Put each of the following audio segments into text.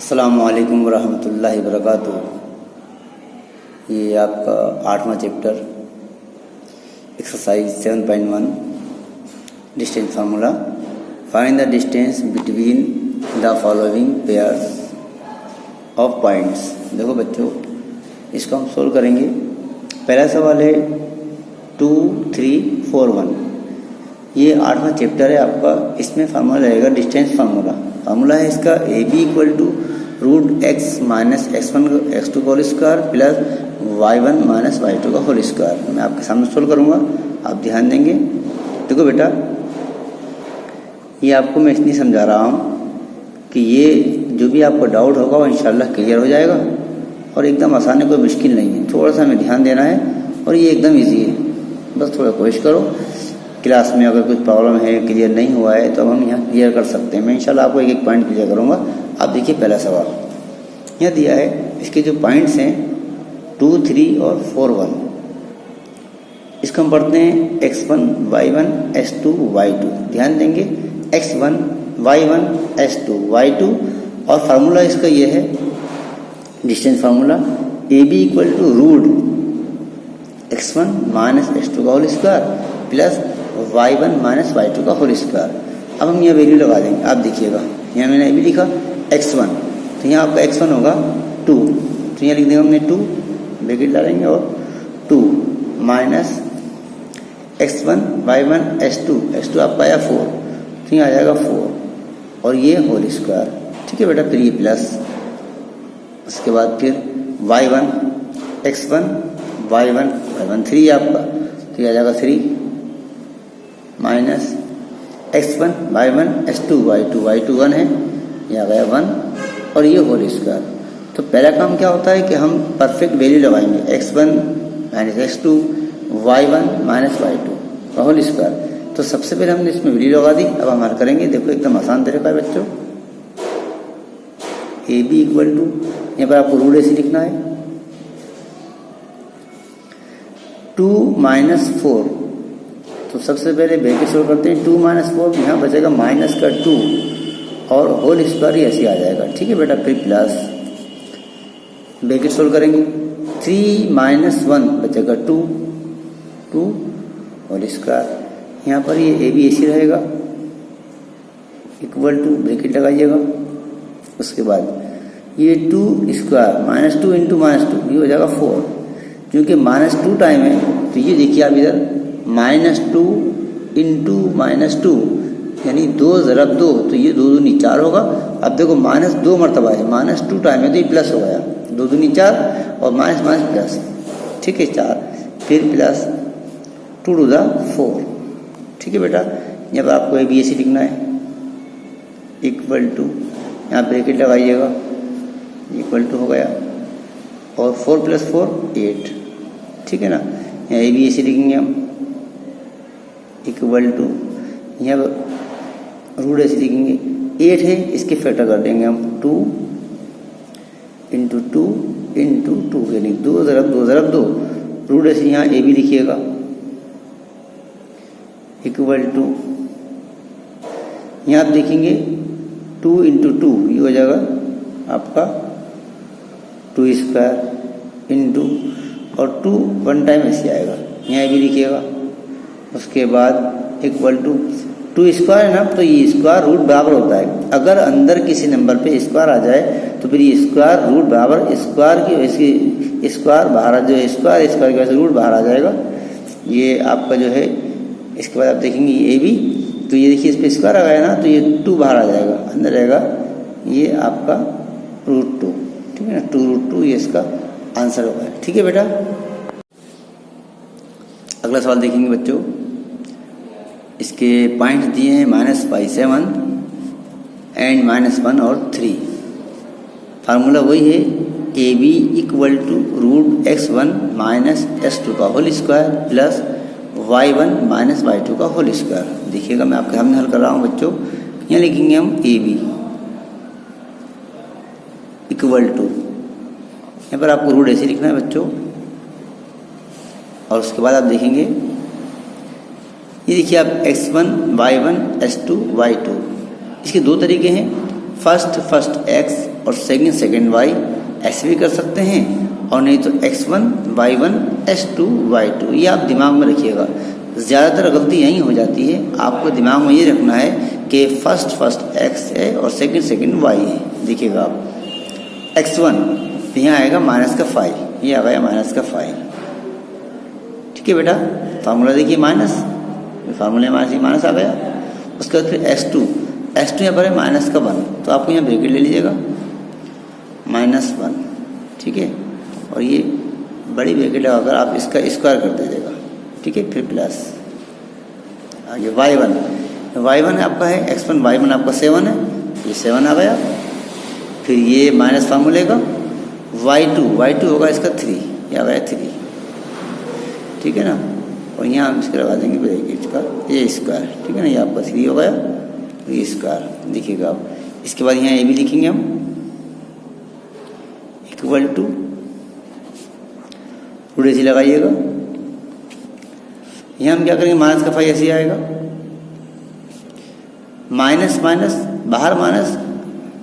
अस्सलामु अलैकुम वरहमतुल्लाहि वबरकातुहू। ये आपका 8वां chapter exercise 7.1 distance formula. Find the distance between the following pairs of points. देखो बच्चों, इसको हम सोल्व करेंगे। पहला सवाल है 2, 3, 4, 1। ये 8वां चैप्टर है आपका। इसमें फार्मूला रहेगा डिस्टेंस फार्मूला। फार्मूला है इसका A B equal to root X minus x1 x2 का whole square plus y1 minus y2 का होल स्क्वायर। मैं आपके सामने सोल्व करूँगा, आप ध्यान देंगे। देखो बेटा, ये आपको मैं इसलिए समझा रहा हूँ कि ये जो भी आपको डाउट होगा वो इंशाल्लाह क्लियर हो जाएगा और एकदम आसान है, कोई मुश्किल नहीं है। थोड़ा सा हमें ध्यान देना है और ये एकदम ईजी है। बस थोड़ा कोशिश करो। क्लास में अगर कुछ प्रॉब्लम है, क्लियर नहीं हुआ है, तो हम यहाँ क्लियर कर सकते हैं। मैं इंशाल्लाह आपको एक एक पॉइंट क्लियर करूँगा। आप देखिए पहला सवाल यहाँ दिया है। इसके जो पॉइंट्स हैं 2, 3 और 4, 1। इसको हम पढ़ते हैं x1, y1, s2, y2। ध्यान देंगे, x1, y1, s2, y2। और फार्मूला इसका ये है distance formula A B equal to root x1 minus x2 का whole square plus y1 minus y2 का होल स्क्वायर। अब हम यहाँ वैल्यू लगा देंगे। आप देखिएगा, यहाँ मैंने भी लिखा x1, तो यहाँ आपका x1 होगा 2, तो यहाँ लिख देंगे हमने 2, ब्रैकेट डालेंगे और 2 माइनस x1 y1 s2 आपका आया 4, तो यहाँ आ जाएगा 4 और ये होल स्क्वायर। ठीक है बेटा, फिर ये प्लस, उसके बाद फिर y1 x1 y1 3 आपका, तो ये आ जाएगा 3 minus x1 y1 s2 y2 1 है, ये आ गया 1 और ये होल स्क्वायर। तो पहला काम क्या होता है कि हम परफेक्ट वैल्यू लगाएंगे x1 minus x2 y1 minus y2 का होल स्क्वायर। तो सबसे पहले हमने इसमें वैल्यू लगा दी। अब हम हल करेंगे। देखो एकदम आसान तरीका है बच्चों। ए बी इक्वल टू, यहाँ पर आपको रूट ऐसे लिखना है 2 माइनस 4। तो सबसे पहले ब्रैकेट सोल्व करते हैं। 2 माइनस 4, यहाँ बचेगा माइनस का 2 और होल स्क्वायर ऐसे आ जाएगा। ठीक है बेटा, फिर प्लस ब्रैकेट सोल्व करेंगे। 3 माइनस 1 बचेगा 2 होल स्क्वायर। यहाँ पर ये ए बी ऐसे रहेगा इक्वल टू, ब्रैकेट लगाइएगा। उसके बाद ये 2 स्क्वायर माइनस 2 इंटू माइनस 2, ये हो जाएगा 4। क्योंकि माइनस 2 टाइम है, तो ये देखिए आप इधर माइनस 2 इंटू माइनस 2 यानी 2 ज़रब 2, तो ये 2 दूनी 4 होगा। अब देखो माइनस 2 मरतबा है, माइनस 2 टाइम है, तो ये प्लस हो गया। 2 दूनी 4 और माइनस माइनस प्लस। ठीक है, 4 फिर प्लस 2 टू द 4। ठीक है बेटा, यहाँ पर आपको ए बी ऐसे लिखना है इक्वल टू, यहाँ ब्रैकेट लगाइएगा, इक्वल टू हो गया और 4 प्लस 4 8। ठीक है ना, यहाँ ए बी ऐसे लिखेंगे हम इक्वल टू, यहाँ रूट ऐसे लिखेंगे 8 है, इसके फैक्टर कर देंगे हम 2 इंटू 2 इंटू 2 यानी 2 ज़रब 2। रूट ऐसे यहाँ ए बी लिखिएगा इक्वल टू, यहाँ आप देखेंगे 2 इंटू 2, ये हो जाएगा आपका 2 स्क्वायर इंटू और 2 1 टाइम ऐसे आएगा, यहाँ ए बी लिखिएगा। उसके बाद इक्वल टू 2 स्क्वायर है ना, तो ये स्क्वायर रूट बराबर होता है। अगर अंदर किसी नंबर पे स्क्वायर आ जाए तो फिर ये स्क्वायर रूट बराबर स्क्वायर की वजह से स्क्वायर बाहर, जो स्क्वायर की वजह से रूट बाहर आ जाएगा। ये आपका जो है, इसके बाद आप देखेंगे ये ए बी, तो ये देखिए इस पर स्क्वायर आ गया ना, तो ये 2 बाहर आ जाएगा, अंदर रहेगा ये आपका √2। ठीक है ना, 2√2 ये इसका आंसर होगा। ठीक है बेटा, अगला सवाल देखेंगे बच्चों। इसके पॉइंट दिए हैं -5, 7 एंड -1 और 3। फार्मूला वही है A B equal to root x1 minus s2 का whole square plus y1 minus y2 का होल स्क्वायर। देखिएगा, मैं आपके सामने हल कर रहा हूँ बच्चों। यहाँ लिखेंगे हम ए बी इक्वल टू, यहाँ पर आपको रूट ऐसे लिखना है बच्चों। और उसके बाद आप देखेंगे, ये देखिए आप x1 y1 s2 y2, इसके 2 तरीके हैं। फर्स्ट x और सेकेंड y ऐसे भी कर सकते हैं, और नहीं तो x1 y1 s2 y2, ये आप दिमाग में रखिएगा। ज़्यादातर गलती यही हो जाती है, आपको दिमाग में ये रखना है कि फर्स्ट x है और सेकेंड y है। देखिएगा आप x1 यहाँ आएगा -5, ये आ गया -5, ठीक है बेटा। फार्मूला देखिए माइनस, फार्मूले माइनस आ गया। उसके बाद फिर S2 यहाँ पर है -1, तो आपको यहाँ ब्रैकेट ले लीजिएगा -1, ठीक है। और ये बड़ी ब्रैकेट लगाकर आप इसका स्क्वायर कर दीजिएगा, ठीक है। फिर प्लस आगे y1 आपका है x1, y1 आपका 7 है, ये 7 आ गया। फिर ये माइनस फार्मूले का y2 होगा इसका 3, ये आ गया 3, ठीक है ना। और यहाँ हम इसके लगा देंगे ब्रैकेट का ये स्क्वायर, ठीक है ना। ये आपका 3 हो गया, ये स्क्वायर देखिएगा आप। इसके बाद यहाँ ये भी लिखेंगे हम इक्वल टू, रूट ऐसी लगाइएगा। यहाँ हम क्या करेंगे, -5 ऐसे आएगा, माइनस बाहर माइनस,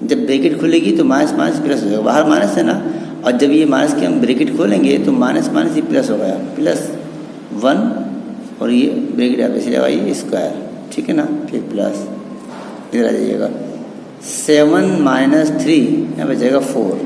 जब ब्रैकेट खुलेगी तो माइनस प्लस हो जाएगा, बाहर माइनस है ना। और जब ये माइनस की हम ब्रैकेट खोलेंगे तो माइनस ये प्लस हो गया, +1, और ये ब्रैकेट आप ऐसे लगाइए स्क्वायर, ठीक है ना। फिर प्लस इधर आ जाइएगा 7 - 3, यहाँ पे जाएगा 4,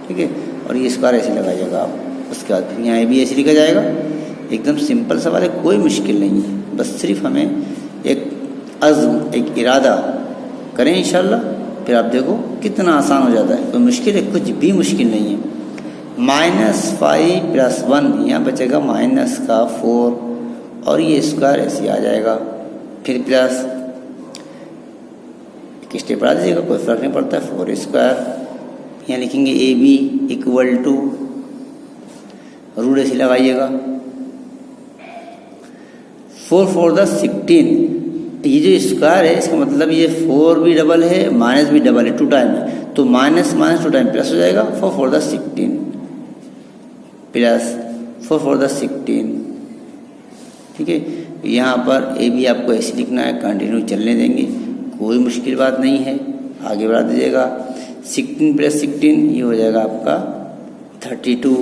ठीक है। और ये स्क्वायर ऐसे लगाइएगा आप। उसके बाद फिर यहाँ भी ऐसे लिखा जाएगा। एकदम सिंपल सवाल है, कोई मुश्किल नहीं है, बस सिर्फ हमें एक अज़्म, एक इरादा करें इंशाल्लाह, फिर आप देखो कितना आसान हो जाता है। कोई मुश्किल है, कुछ भी मुश्किल नहीं है। -5 + 1, यहाँ बचेगा -4, और ये स्क्वायर ऐसे आ जाएगा। फिर प्लस एक स्टेप बढ़ा दीजिएगा, कोई फर्क नहीं पड़ता है, 4 स्क्वायर। यहाँ लिखेंगे AB इक्वल टू, रूट ऐसे लगाइएगा 4 × 16। ये जो स्क्वायर है इसका मतलब ये 4 भी डबल है, माइनस भी डबल है, 2 टाइम है, तो माइनस 2 टाइम प्लस हो जाएगा। 4 × 16 प्लस 4 × 16, ठीक है। यहाँ पर ए भी आपको ऐसे लिखना है, कंटिन्यू चलने देंगे, कोई मुश्किल बात नहीं है। आगे बढ़ा दीजिएगा 16 + 16, ये हो जाएगा आपका 32।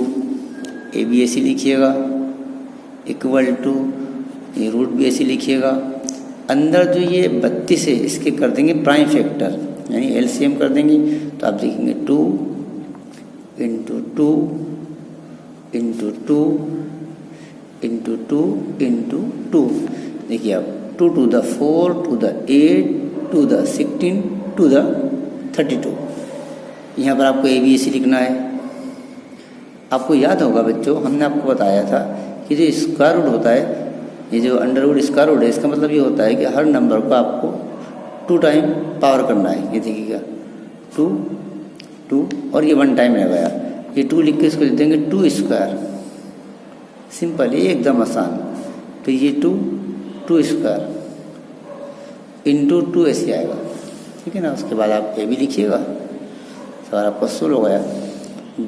ए भी ऐसे लिखिएगा इक्वल टू, ये रूट भी ऐसे लिखिएगा। अंदर जो ये 32 है इसके कर देंगे प्राइम फैक्टर, यानी LCM कर देंगे, तो आप देखेंगे 2 × 2 × 2 × 2 × 2। देखिए आप 2 to the 4 to the 8 to the 16 to the 32। यहाँ पर आपको ABC लिखना है। आपको याद होगा बच्चों, हमने आपको बताया था कि जो स्क्वायर रूट होता है, ये जो अंडर रूट स्क्वायर रूट है, इसका मतलब ये होता है कि हर नंबर को आपको 2 टाइम पावर करना है। ये देखिएगा 2 और ये 1 टाइम रह गया, ये 2 लिख के इसको लिख देंगे 2 स्क्वायर, सिंपल, ये एकदम आसान। तो ये 2 स्क्वायर × 2 ऐसे आएगा, ठीक है ना। उसके बाद आप ये भी लिखिएगा, सवाल आपका सोल्व हो गया।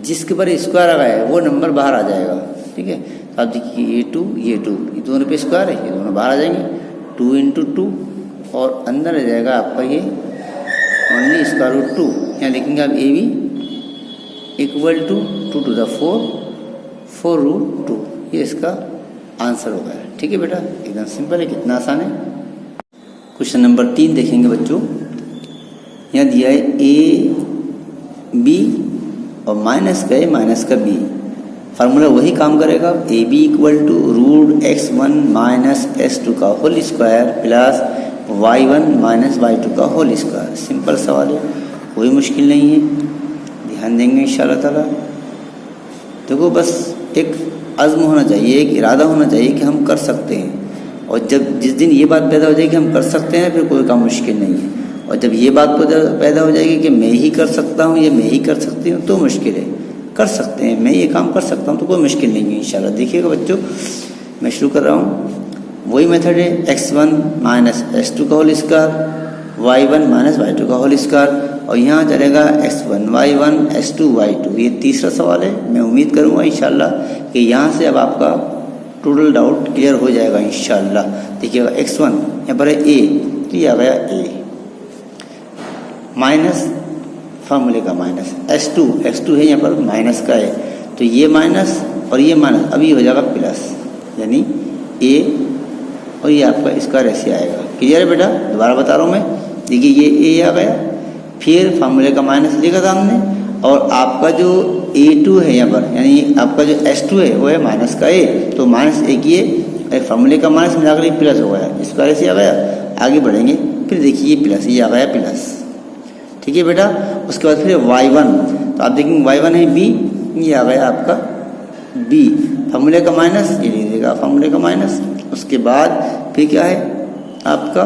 जिसके पर स्क्वायर आ गया है वो नंबर बाहर आ जाएगा, ठीक है। तो आप देखिए ये 2 ये दोनोल पे स्क्वायर है, ये दोनों बाहर आ जाएंगे, 2 × 2, और अंदर आ जाएगा आपका ये ओनली स्क्वायर रूट 2। यहाँ लिखेंगे आप A B equal to 2 to the 4√2, ये इसका आंसर होगा, ठीक है बेटा। एकदम सिंपल है, कितना आसान है। क्वेश्चन नंबर 3 देखेंगे बच्चों। यहाँ दिया है AB और माइनस का B, फार्मूला वही काम करेगा। AB equal to √x1 - s2 का whole square plus y1 - y2 का होल स्क्वायर। सिंपल सवाल है, कोई मुश्किल नहीं है, ध्यान देंगे इंशाल्लाह ताला। देखो बस एक अज़्म होना चाहिए, एक इरादा होना चाहिए कि हम कर सकते हैं, और जब जिस दिन ये बात पैदा हो जाएगी कि हम कर सकते हैं, फिर कोई काम मुश्किल नहीं है। और जब ये बात पैदा हो जाएगी कि मैं ही कर सकता हूँ या मैं ही कर सकती हूँ, तो मुश्किल है। कर सकते हैं, मैं ये काम कर सकता हूँ, तो कोई मुश्किल नहीं है इंशाल्लाह। देखिएगा बच्चों, मैं शुरू कर रहा हूँ। वही मेथड है, x1 - s2 का होल स्क्वायर, y1 - y2 का होल स्क्वायर, और यहाँ चलेगा x1 y1 s2 y2। ये तीसरा सवाल है। मैं उम्मीद करूँगा इंशाल्लाह कि यहाँ से अब आपका टोटल डाउट क्लियर हो जाएगा इंशाल्लाह। देखिएगा x1 यहाँ पर है a, तो ये आ गया a, फार्मूले का माइनस, x2 है यहाँ पर माइनस का है, तो ये माइनस और ये माइनस, अब ये हो जाएगा प्लस, यानी a और ये आपका स्क्वायर ऐसे आएगा। क्लियर है बेटा? दोबारा बता रहा हूँ मैं, देखिए ये a आ गया, फिर फार्मूले का माइनस लिखा था हमने, और आपका जो a2 है यहाँ पर, यानी आपका जो s2 है वो है माइनस का a, तो माइनस a की ये फार्मूले का माइनस मिलाकर ये प्लस हो गया, स्क्वायर ऐसे आ गया। आगे बढ़ेंगे, फिर देखिए ये प्लस, ये आ गया प्लस। ठीक है बेटा? उसके बाद फिर y1, तो आप देखेंगे y1 है b, ये आ गया आपका b, फार्मूले का माइनस, ये ले देगा फार्मूले का माइनस। उसके बाद फिर क्या है आपका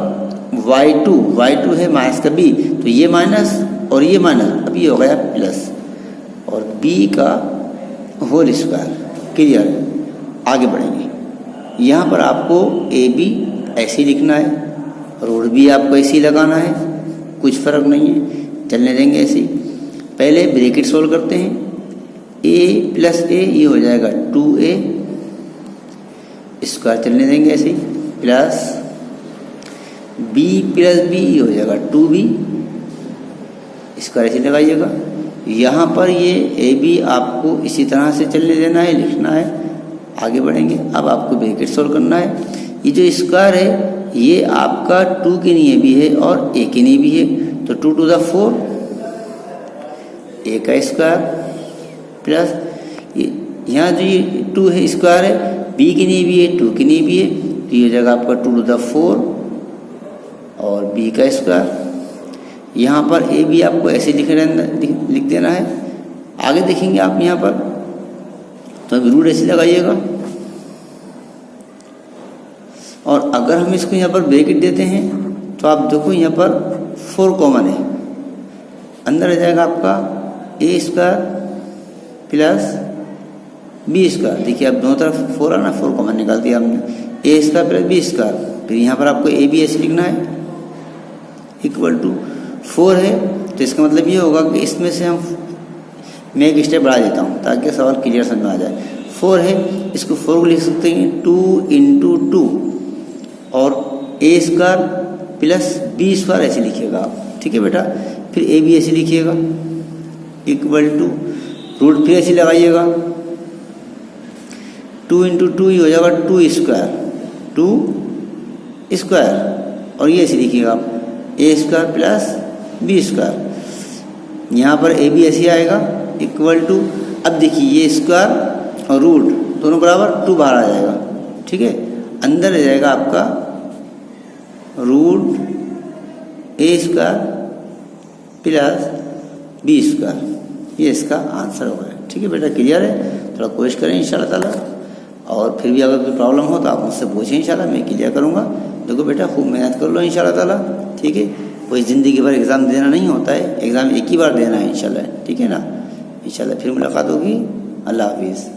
y2 है माइनस का b, तो ये माइनस और ये माइनस, अब ये हो गया प्लस, और b का होल स्क्वायर। क्लियर? आगे बढ़ेंगे, यहाँ पर आपको ए बी ऐसे लिखना है, रूट भी आपको ऐसे ही लगाना है, कुछ फर्क नहीं है, चलने देंगे ऐसे ही। पहले ब्रैकेट सोल्व करते हैं, a प्लस a ये हो जाएगा 2a, स्क्वायर चलने देंगे ऐसे ही, प्लस b प्लस b ये हो जाएगा 2b, स्क्वायर ऐसे लगाइएगा। यहाँ पर ये ए बी आपको इसी तरह से चलने देना है, लिखना है। आगे बढ़ेंगे, अब आपको ब्रैकेट सोल्व करना है। ये जो स्क्वायर है ये आपका 2 के लिए भी है और a के लिए भी है, तो 2 टू द 4 a का स्क्वायर, प्लस यहाँ जो ये 2 है स्क्वायर है, b के लिए भी है 2 के लिए भी है, तो ये हो जाएगा आपका 2 टू द 4 और b का स्क्वायर। यहाँ पर a भी आपको ऐसे लिख देना है। आगे देखेंगे आप यहाँ पर, तो अब रूट ऐसे लगाइएगा, और अगर हम इसको यहाँ पर ब्रैकेट देते हैं तो आप देखो यहाँ पर 4 कॉमन है, अंदर आ जाएगा आपका a square plus b square. देखिए आप दोनों तरफ 4 है ना, 4 कॉमन निकाल दिया हमने, a square plus b square. फिर यहाँ पर आपको a भी ऐसे लिखना है, इक्वल टू 4 है, तो इसका मतलब ये होगा कि इसमें से मैं एक स्टेप बढ़ा देता हूँ ताकि सवाल क्लियर समझ में आ जाए। 4 है, इसको 4 को लिख सकते हैं 2 इंटू 2 और a square plus b square ऐसे लिखिएगा आप। ठीक है बेटा? फिर a भी ऐसे लिखिएगा, इक्वल टू रूट फिर ऐसे लगाइएगा, 2 इंटू 2 ये हो जाएगा 2 स्क्वायर, और ये ऐसे लिखिएगा आप a square plus b square. यहाँ पर a भी ऐसे आएगा, इक्वल टू, अब देखिए ये स्क्वायर और रूट दोनों बराबर, 2 बाहर आ जाएगा। ठीक है? अंदर आ जाएगा आपका root a square plus b square, ये इसका आंसर होगा। ठीक है बेटा? क्लियर है? थोड़ा कोशिश करें इंशाल्लाह ताला, और फिर भी अगर कोई प्रॉब्लम हो तो आप मुझसे पूछें, इंशाल्लाह मैं क्लियर करूँगा। देखो बेटा, खूब मेहनत कर लो इंशाल्लाह ताला। ठीक है? कोई ज़िंदगी भर एग्ज़ाम देना नहीं होता है, एग्ज़ाम एक ही बार देना है इंशाल्लाह। ठीक है ना? इंशाल्लाह फिर मुलाकात होगी। अल्लाह हाफिज़।